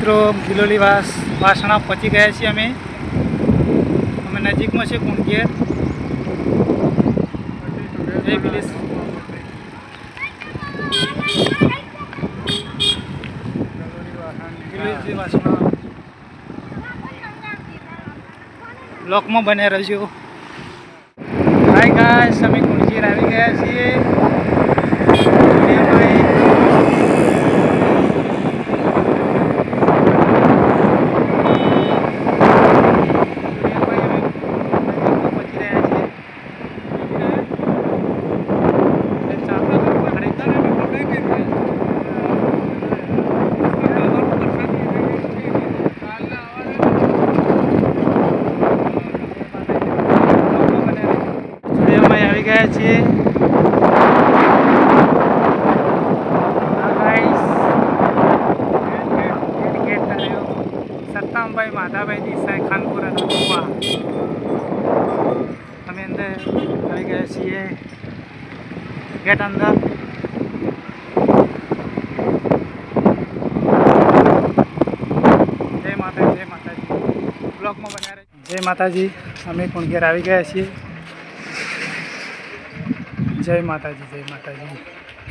મિત્રો બિલોલી વાસણા પહોંચી ગયા છીએ અમે નજીકમાં છે કુંડિયેર જય બિલેશ બિલોલી વાસણા બ્લોકમાં બન્યા રહેજો. હાય ગાઈસ, અમે કુંડિયેર આવી ગયા છીએ. ગયા છીએ સત્તામભાઈ માધાભાઈ દેસાઈ ખાનપુરા અમે અંદર આવી ગયા છીએ ગેટ અંદર. જય માતાજી બ્લોકમાં બન્યા રહે. જય માતાજી, અમે કુંડિયેર આવી ગયા છીએ. જય માતાજી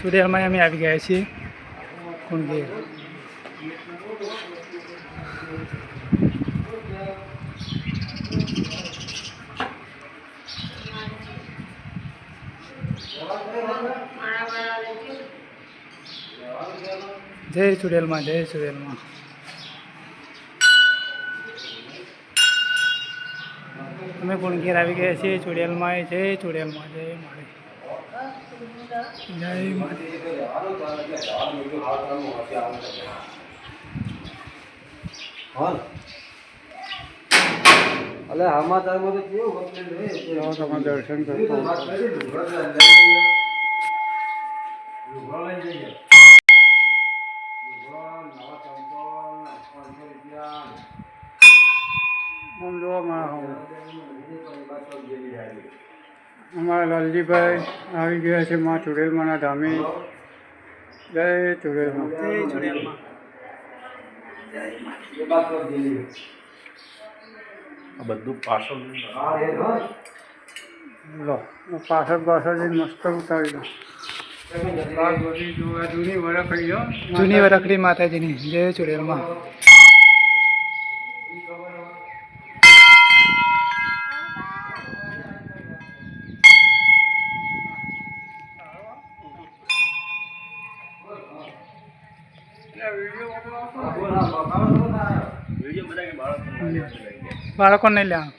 સુરેલમાં અમે આવી ગયા છીએ કુંડિયેર. જય ચુડેલમાં અમે કુંડિયેર આવી ગયા છીએ ચુડેલમાં. જય ચુડેલમાં જય માળી જય માતા. દર્શન કરતો અમારા લાલજીભાઈ આવી ગયા છે માં ચુડેલમાના ધામે. જય ચુડેલમાં બધું પાછળ લો પાછળ જઈને મસ્ત ઉતારી દો. જૂની વરખડી માતાજીની. જય ચુડેલમાં. બાળકો નહીં લ્યા.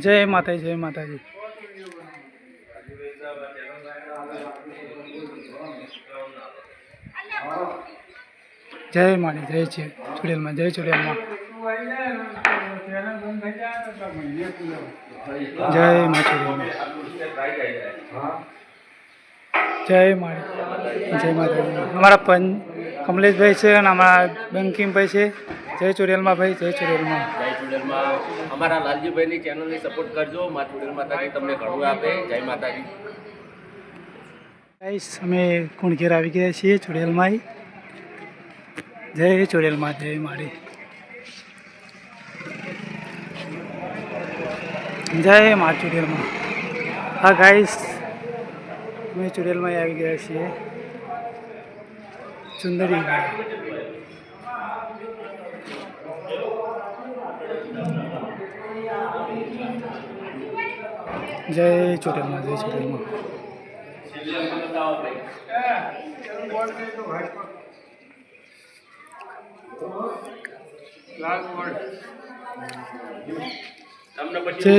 જય માતાજી જય માળી જય ચુડેલમાં જય ચુડેલમાં જય મા ચુડેલમાં જય માળી જય માતાજી. અમારા કમલેશભાઈ છે અને અમારા બંકિમભાઈ છે. જય ચુડેલમાં ભાઈ જય ચુડેલમાં. અમારા લાલજીભાઈની ચેનલને સપોર્ટ કરજો. માં ચુડેલ માતાજી તમને ઘણું આપે. જય માતાજી. ગાઈસ, અમે કુંડિયેર આવી ગયા છીએ ચુડેલમાં. જય ચુડેલમાં જય માળી જય મા ચુડેલમાં. હા ગાઈસ, અમે ચુડેલમાં આવી ગયા છીએ. ચુંદડી જય ચુડેલમાં જય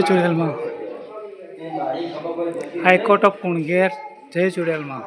ચુડેલમાં. High court of કુંડિયેર. જય ચુડેલમાં.